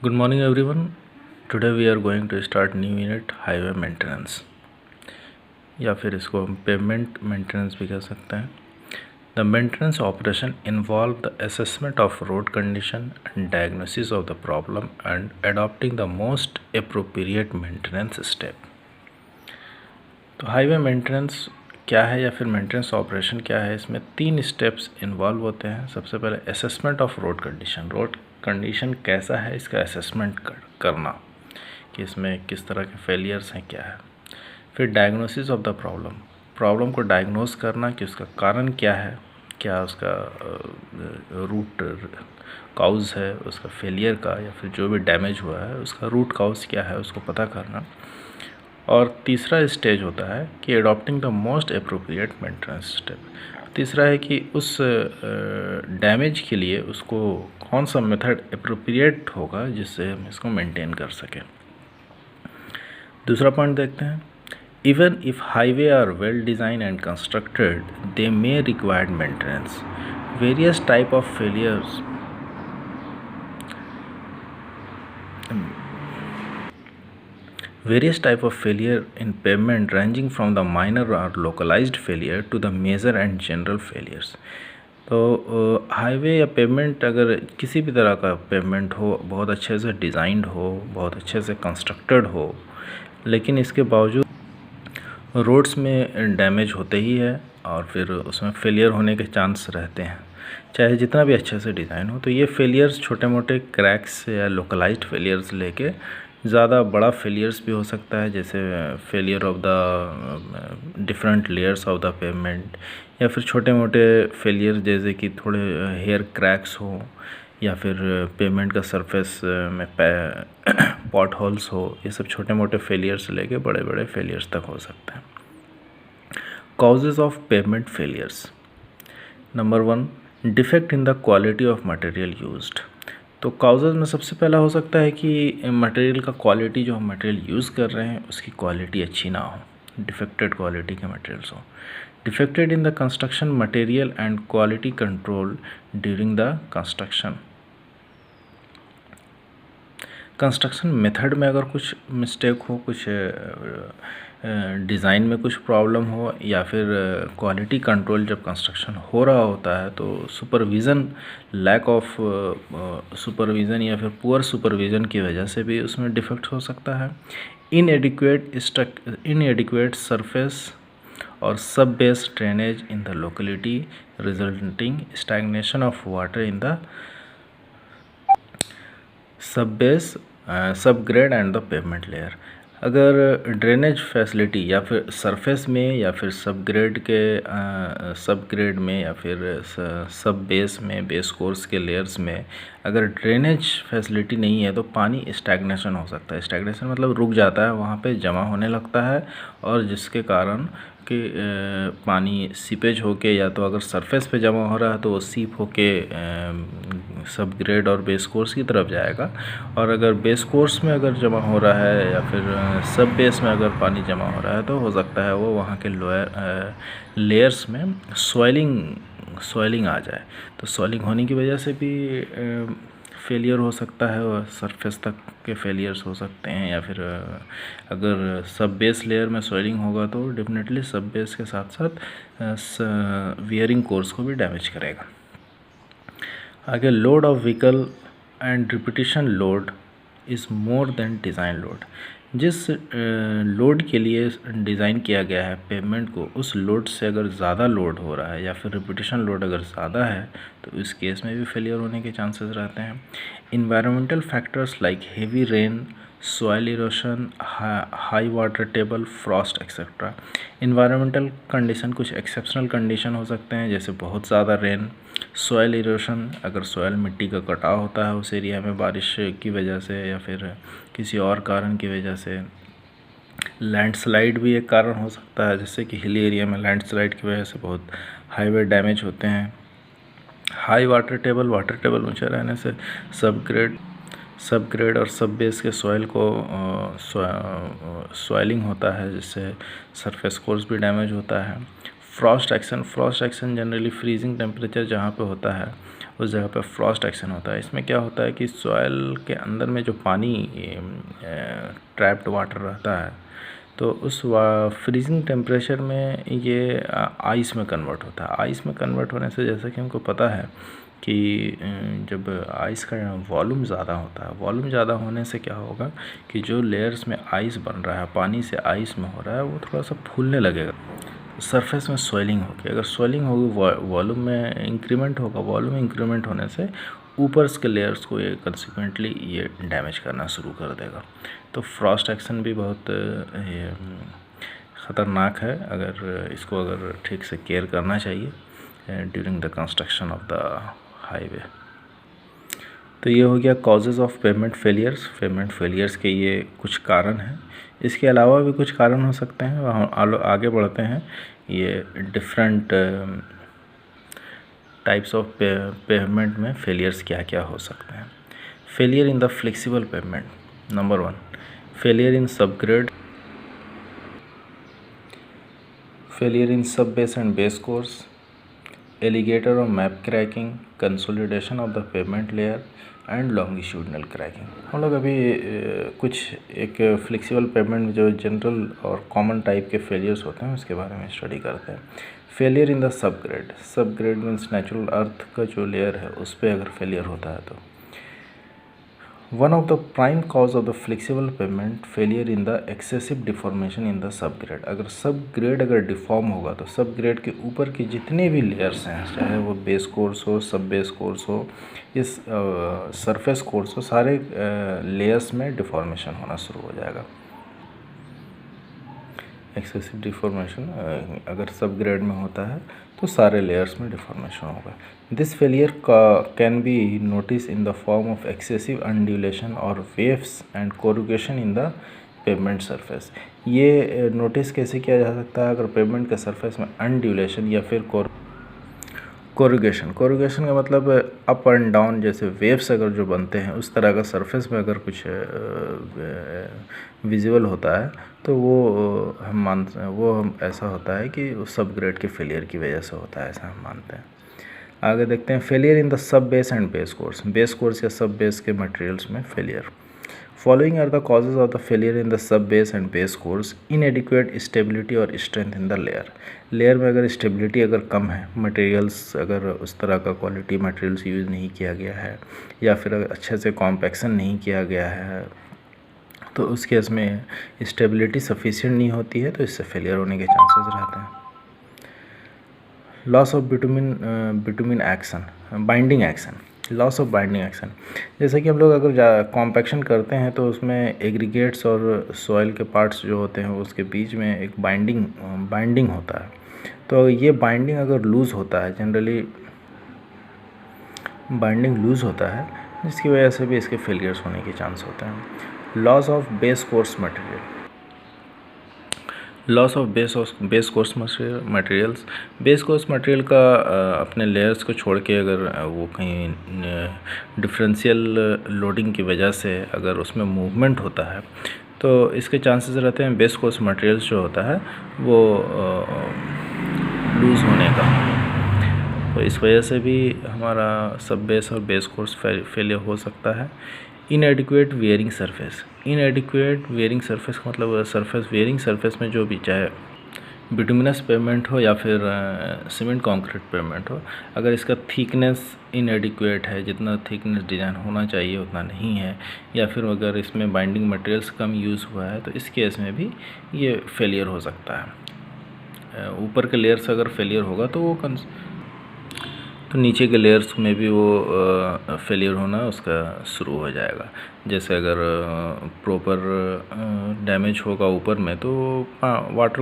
Good morning everyone. Today we are going to start new unit highway maintenance या फिर इसको हम payment maintenance भी कह सकते हैं. The maintenance operation involve the assessment of road condition and diagnosis of the problem and adopting the most appropriate maintenance step. तो highway maintenance क्या है या फिर मेंटेनेंस ऑपरेशन क्या है, इसमें 3 स्टेप्स इन्वॉल्व होते हैं. सबसे पहले assessment of road condition. Road condition कैसा है इसका असेसमेंट करना कि इसमें किस तरह के फेलियर्स हैं, क्या है. फिर डायग्नोसिस ऑफ द प्रॉब्लम को डायग्नोस करना कि उसका कारण क्या है, क्या उसका रूट काउज है उसका फेलियर का, या फिर जो भी डैमेज हुआ है उसका रूट काउज क्या है उसको पता करना. और तीसरा स्टेज होता है कि adopting the most appropriate maintenance step. तीसरा है कि उस डैमेज के लिए उसको कौन सा मेथड अप्रोप्रिएट होगा जिससे हम इसको मेंटेन कर सकें. दूसरा पॉइंट देखते हैं. Even if highway are well design and constructed they may required maintenance. Various type of failures Various type of failure in pavement ranging from the minor or localized failure to the major and general failures. तो highway या pavement, अगर किसी भी तरह का pavement हो, बहुत अच्छे से डिज़ाइंड हो, बहुत अच्छे से कंस्ट्रक्टेड हो, लेकिन इसके बावजूद रोड्स में डैमेज होते ही है और फिर उसमें फेलियर होने के चांस रहते हैं, चाहे जितना भी अच्छे से डिज़ाइन हो. तो ये फेलियर्स छोटे मोटे क्रैक्स या लोकलाइज्ड फेलियर्स लेके ज़्यादा बड़ा फेलियर्स भी हो सकता है, जैसे failure of the different layers of the pavement, या फिर छोटे मोटे फेलियर जैसे कि थोड़े हेयर क्रैक्स हो, या फिर पेवमेंट का सरफेस में पॉट होल्स हो. ये सब छोटे मोटे फेलियर्स लेके बड़े बड़े फेलियर्स तक हो सकते हैं. Causes of pavement failures. Number 1, defect in the quality of material used. तो काउजेज़ में सबसे पहला हो सकता है कि मटेरियल का क्वालिटी, जो हम मटेरियल यूज़ कर रहे हैं उसकी क्वालिटी अच्छी ना हो, डिफेक्टेड क्वालिटी के मटेरियल्स हो. Defected in the construction material and quality control during the construction. Construction method में अगर कुछ मिस्टेक हो, कुछ डिज़ाइन में कुछ प्रॉब्लम हो, या फिर क्वालिटी कंट्रोल जब कंस्ट्रक्शन हो रहा होता है तो सुपरविज़न, लैक ऑफ सुपरविज़न या फिर पुअर सुपरविज़न की वजह से भी उसमें डिफेक्ट हो सकता है. इनएडिक्वेट सरफेस और sub base drainage in the locality resulting stagnation of water in the sub base, sub grade and the pavement layer. अगर ड्रेनेज फैसिलिटी या फिर सरफेस में या फिर सब ग्रेड में या फिर सब बेस में, बेस कोर्स के लेयर्स में अगर ड्रेनेज फैसिलिटी नहीं है तो पानी स्टैग्नेशन हो सकता है. स्टैग्नेशन मतलब रुक जाता है, वहाँ पे जमा होने लगता है, और जिसके कारण कि पानी सीपेज होके, या तो अगर सरफेस पे जमा हो रहा है तो वो सीप होके सब ग्रेड और बेस कोर्स की तरफ जाएगा. और अगर बेस कोर्स में अगर जमा हो रहा है या फिर सब बेस में अगर पानी जमा हो रहा है तो हो सकता है वो वहाँ के लोअर लेयर्स में सॉइलिंग आ जाए. तो सॉइलिंग होने की वजह से भी फेलियर हो सकता है, और सरफेस तक के फेलियर्स हो सकते हैं. या फिर अगर सब बेस लेयर में सॉइलिंग होगा तो डेफिनेटली सब बेस के साथ साथ वियरिंग कोर्स को भी डैमेज करेगा. आगे, load of vehicle and repetition load is more than design load. जिस लोड के लिए डिज़ाइन किया गया है पेवमेंट को, उस लोड से अगर ज़्यादा लोड हो रहा है या फिर रिपीटिशन लोड अगर ज़्यादा है तो इस केस में भी फेलियर होने के चांसेस रहते हैं. Environmental factors like heavy rain, soil erosion, high water table, Frost etcetera. Environmental condition, कुछ एक्सेप्शनल कंडीशन हो सकते हैं, जैसे बहुत ज़्यादा रेन, सॉइल इरोशन, अगर सॉइल मिट्टी का कटाव होता है उस एरिया में बारिश की वजह से या फिर किसी और कारण की वजह से. लैंडस्लाइड भी एक कारण हो सकता है, जैसे कि हिली एरिया में लैंडस्लाइड की वजह से बहुत हाईवे डैमेज होते हैं. हाई वाटर टेबल ऊंचा रहने से सब ग्रेड और सब बेस के सॉइल को सॉइलिंग होता है, जिससे सरफेस कोर्स भी डैमेज होता है. Frost action generally freezing temperature जहाँ पे होता है उस जगह पे फ्रॉस्ट एक्शन होता है। इसमें क्या होता है कि सॉइल के अंदर में जो पानी ट्रैप्ड वाटर रहता है तो उस फ्रीजिंग टेम्परेचर में ये आइस में कन्वर्ट होता है। आइस में कन्वर्ट होने से जैसा कि हमको पता है कि जब आइस का वॉल्यूम ज़्यादा होता है, वॉल्यूम ज़्यादा होने से क्या होगा कि जो लेयर्स में आइस बन रहा है, पानी से आइस में हो रहा है, वो थोड़ा सा फूलने लगेगा, सरफेस में स्वेलिंग होगी। अगर स्वेलिंग होगी वॉल्यूम में इंक्रीमेंट होगा, वॉल्यूम इंक्रीमेंट होने से ऊपर के लेयर्स को ये कंसिक्वेंटली ये डैमेज करना शुरू कर देगा। तो फ्रॉस्ट एक्शन भी बहुत ख़तरनाक है, अगर इसको अगर ठीक से केयर करना चाहिए during the construction of the highway. तो ये हो गया causes of pavement failures. Pavement failures के ये कुछ कारण हैं, इसके अलावा भी कुछ कारण हो सकते हैं। हम आगे बढ़ते हैं। ये डिफरेंट टाइप्स ऑफ पेवमेंट में फेलियर्स क्या क्या हो सकते हैं। Failure in the flexible pavement, number 1 failure in subgrade, failure in sub base and base course, alligator और map cracking, consolidation of the pavement layer and longitudinal cracking. हम लोग अभी कुछ एक फ्लेक्सिबल पेवमेंट में जो जनरल और कॉमन टाइप के फेलियर्स होते हैं उसके बारे में स्टडी करते हैं। Failure in the subgrade, subgrade means natural earth का जो लेयर है उस पर अगर फेलियर होता है तो one of the prime cause of the flexible pavement failure in the excessive deformation in the sub grade. अगर सब ग्रेड अगर डिफॉर्म होगा तो सब ग्रेड के ऊपर के जितने भी लेयर्स हैं, चाहे वो बेस कोर्स हो, सब बेस कोर्स हो, इस सरफेस कोर्स हो, सारे लेयर्स में डिफॉर्मेशन होना शुरू हो जाएगा। एक्सेसिव डिफॉर्मेशन अगर सब ग्रेड में होता है तो सारे लेयर्स में डिफॉर्मेशन होगा। This failure can be notice in the form of excessive undulation और waves and corrugation in the pavement surface. ये नोटिस कैसे किया जा सकता है? अगर पेवमेंट के सरफेस में अनड्यूलेशन या फिर कोरुगेशन का मतलब अप एंड डाउन जैसे वेव्स अगर जो बनते हैं उस तरह का सरफेस में अगर कुछ विजुअल होता है तो वो हम ऐसा होता है कि उस सब ग्रेड के फेलियर की वजह से होता है, ऐसा हम मानते हैं। आगे देखते हैं failure in the sub base and base course या सब बेस के मटेरियल्स में failure. Following are the causes of the failure in the sub base and base course. Inadequate stability और स्ट्रेंथ इन द लेयर में अगर stability अगर कम है, materials अगर उस तरह का क्वालिटी मटेरियल्स यूज़ नहीं किया गया है या फिर अगर अच्छे से कॉम्पैक्शन नहीं किया गया है तो उस केस में स्टेबिलिटी सफिशिएंट नहीं होती है, तो इससे फेलियर होने के चांसेस रहते हैं। Loss of bitumen action, binding action, loss of binding action. जैसे कि हम लोग अगर कॉम्पैक्शन करते हैं तो उसमें एग्रीगेट्स और सॉइल के पार्ट्स जो होते हैं उसके बीच में एक बाइंडिंग होता है। तो ये बाइंडिंग अगर लूज़ होता है, जनरली बाइंडिंग लूज़ होता है, जिसकी वजह से भी इसके फेलियर्स होने के चांस होते हैं। Loss of base course material, loss of base course materials. Base course material का अपने लेयर्स को छोड़ के अगर वो कहीं डिफरेंशियल लोडिंग की वजह से अगर उसमें मूवमेंट होता है तो इसके चांसेस रहते हैं बेस कोर्स मटेरियल्स जो होता है वो लूज़ होने का। तो इस वजह से भी हमारा सब बेस और बेस कोर्स फेलियर हो सकता है। इनएडिक्वेट वेयरिंग सरफेस, इनएडिक्वेट वेयरिंग सरफेस का मतलब वेयरिंग सरफेस में जो भी चाहे बिटुमिनस पेवमेंट हो या फिर सीमेंट कंक्रीट पेवमेंट हो, अगर इसका थिकनेस इनएडिक्वेट है, जितना थिकनेस डिज़ाइन होना चाहिए उतना नहीं है, या फिर अगर इसमें बाइंडिंग मटेरियल्स कम यूज़ हुआ है तो इस केस में भी ये फेलियर हो सकता है। ऊपर के लेयर्स अगर फेलियर होगा तो नीचे के लेयर्स में भी वो फेलियर होना उसका शुरू हो जाएगा। जैसे अगर प्रॉपर डैमेज होगा ऊपर में तो वाटर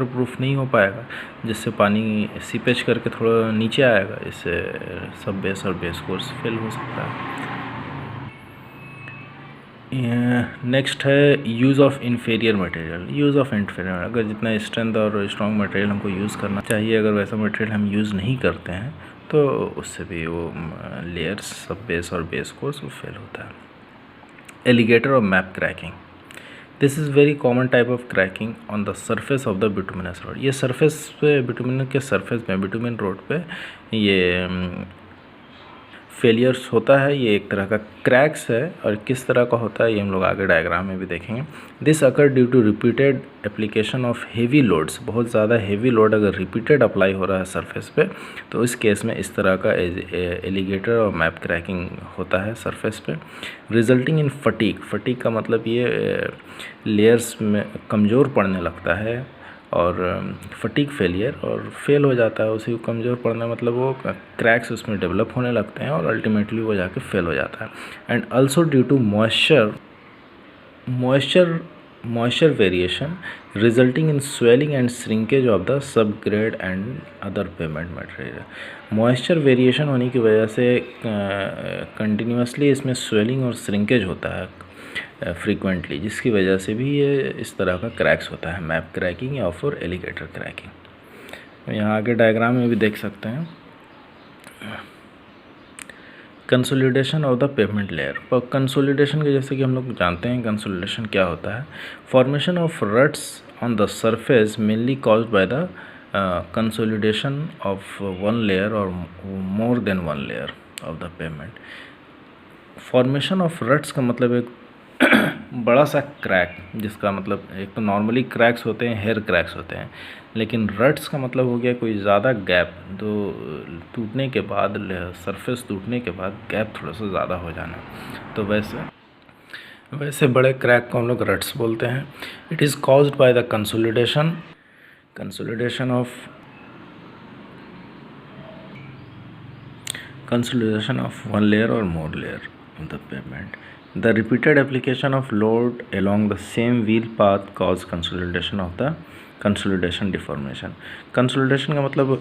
प्रूफ नहीं हो पाएगा, जिससे पानी सीपेज करके थोड़ा नीचे आएगा, इससे सब बेस और बेस कोर्स फेल हो सकता है। नेक्स्ट है यूज़ ऑफ इन्फेरियर मटेरियल। अगर जितना स्ट्रेंथ और स्ट्रॉन्ग मटेरियल हमको यूज़ करना चाहिए, अगर वैसा मटेरियल हम यूज़ नहीं करते हैं तो उससे भी वो लेयर्स सब बेस और बेस कोर्स वो फेल होता है। एलिगेटर और map cracking, this is very common type of cracking on the surface of the bituminous road. ये सरफेस पे बिटुमिन के सरफेस में बिटुमिन रोड पे ये फेलियर्स होता है। ये एक तरह का क्रैक्स है और किस तरह का होता है ये हम लोग आगे डायग्राम में भी देखेंगे। This occur due to repeated application of heavy loads. बहुत ज़्यादा हेवी लोड अगर रिपीटेड अप्लाई हो रहा है सरफेस पे तो इस केस में इस तरह का एलिगेटर और मैप क्रैकिंग होता है सरफेस पे, रिजल्टिंग इन फटीग। फटीग का मतलब ये लेयर्स में कमज़ोर पड़ने लगता है और फटीग फेलियर और फेल हो जाता है। उसी को कमज़ोर पड़ना मतलब वो क्रैक्स उसमें डेवलप होने लगते हैं और अल्टीमेटली वो जाके फेल हो जाता है। And also due to moisture variation resulting in swelling and shrinkage of the sub grade and other pavement material. Moisture variation होने की वजह से कंटिन्यूसली इसमें स्वेलिंग और श्रिंकेज होता है फ्रीक्वेंटली, जिसकी वजह से भी ये इस तरह का क्रैक्स होता है, मैप क्रैकिंग या फिर एलिगेटर क्रैकिंग। यहाँ आगे डायग्राम में भी देख सकते हैं। Consolidation of the payment layer. पर कंसोलिडेशन के जैसे कि हम लोग जानते हैं कंसोलिडेशन क्या होता है। Formation of ruts on the surface mainly caused by the consolidation of one layer or more than one layer of the pavement. Formation of ruts का मतलब एक बड़ा सा क्रैक, जिसका मतलब एक तो नॉर्मली क्रैक्स होते हैं, हेयर क्रैक्स होते हैं, लेकिन रट्स का मतलब हो गया कोई ज़्यादा गैप, तो टूटने के बाद सरफेस टूटने के बाद गैप थोड़ा सा ज़्यादा हो जाना। तो वैसे बड़े क्रैक को हम लोग रट्स बोलते हैं। It is caused by the consolidation of one layer or more layer of the pavement. The repeated application of load along the same wheel path cause consolidation of the consolidation deformation। consolidation का मतलब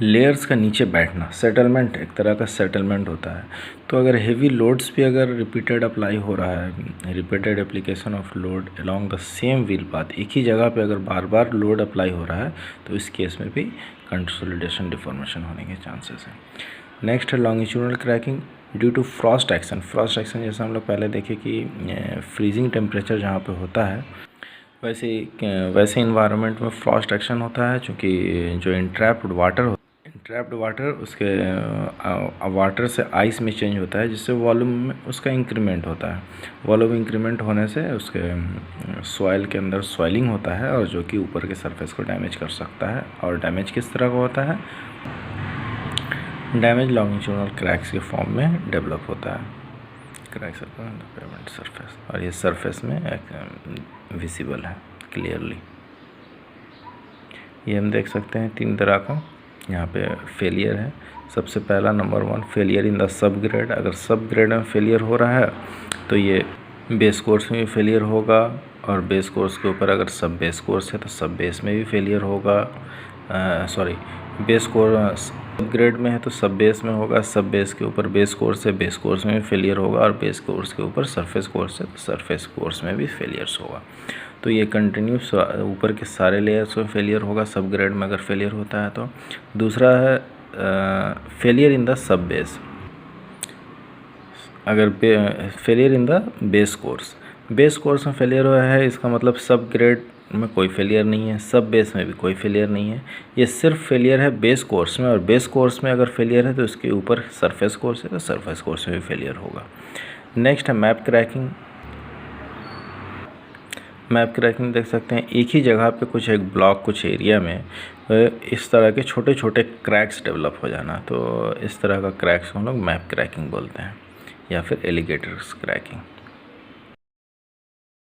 layers का नीचे बैठना, settlement, एक तरह का settlement होता है। तो अगर हेवी लोड्स भी अगर रिपीटेड अप्लाई हो रहा है, repeated application of load along the same wheel path, एक ही जगह पे अगर बार बार लोड अप्लाई हो रहा है तो इस केस में भी कंसोलिडेशन डिफॉर्मेशन होने के चांसेस हैं। नेक्स्ट है longitudinal cracking due to frost action. Frost action जैसे हम लोग पहले देखे कि फ्रीजिंग टेम्परेचर जहाँ पे होता है वैसे इन्वायरमेंट में फ्रॉस्ट एक्शन होता है, चूँकि जो इंट्रैप्ड वाटर उसके वाटर से आइस में चेंज होता है, जिससे वॉल्यूम में उसका इंक्रीमेंट होता है। वॉल्यूम इंक्रीमेंट होने से उसके सॉइल के अंदर सॉइलिंग होता है और जो कि ऊपर के सरफेस को डैमेज कर सकता है। और डैमेज किस तरह का होता है? डैमेज लॉन्गिट्यूडनल क्रैक्स के फॉर्म में डेवलप होता है, क्रैक्स पेमेंट सरफेस, और ये सरफेस में विजिबल है क्लियरली। ये हम देख सकते हैं तीन तरह का यहाँ पे फेलियर है। सबसे पहला number 1 failure in the sub grade. अगर सब ग्रेड में फेलियर हो रहा है तो ये बेस कोर्स में भी फेलियर होगा, और बेस कोर्स के ऊपर अगर सब बेस कोर्स है तो सब बेस में भी फेलियर होगा। बेस कोर्स सब ग्रेड में है तो सब बेस में होगा, सब बेस के ऊपर बेस कोर्स है, बेस कोर्स में भी फेलियर होगा, और बेस कोर्स के ऊपर सरफेस कोर्स है तो सरफेस कोर्स में भी फेलियर्स होगा। तो ये कंटिन्यूस ऊपर के सारे लेयर्स में फेलियर होगा सब ग्रेड में अगर फेलियर होता है तो। दूसरा है failure in the sub base. अगर failure in the base course में फेलियर हुआ है, इसका मतलब सब ग्रेड में कोई फेलियर नहीं है, सब बेस में भी कोई फेलियर नहीं है। ये सिर्फ फेलियर है बेस कोर्स में, और बेस कोर्स में अगर फेलियर है तो इसके ऊपर सरफेस कोर्स है तो सरफेस कोर्स में भी फेलियर होगा। नेक्स्ट है मैप क्रैकिंग। मैप क्रैकिंग देख सकते हैं एक ही जगह पे कुछ एक ब्लॉक कुछ एरिया में इस तरह के छोटे छोटे क्रैक्स डेवलप हो जाना, तो इस तरह का क्रैक्स हम लोग मैप क्रैकिंग बोलते हैं, या फिर एलिगेटर्स क्रैकिंग।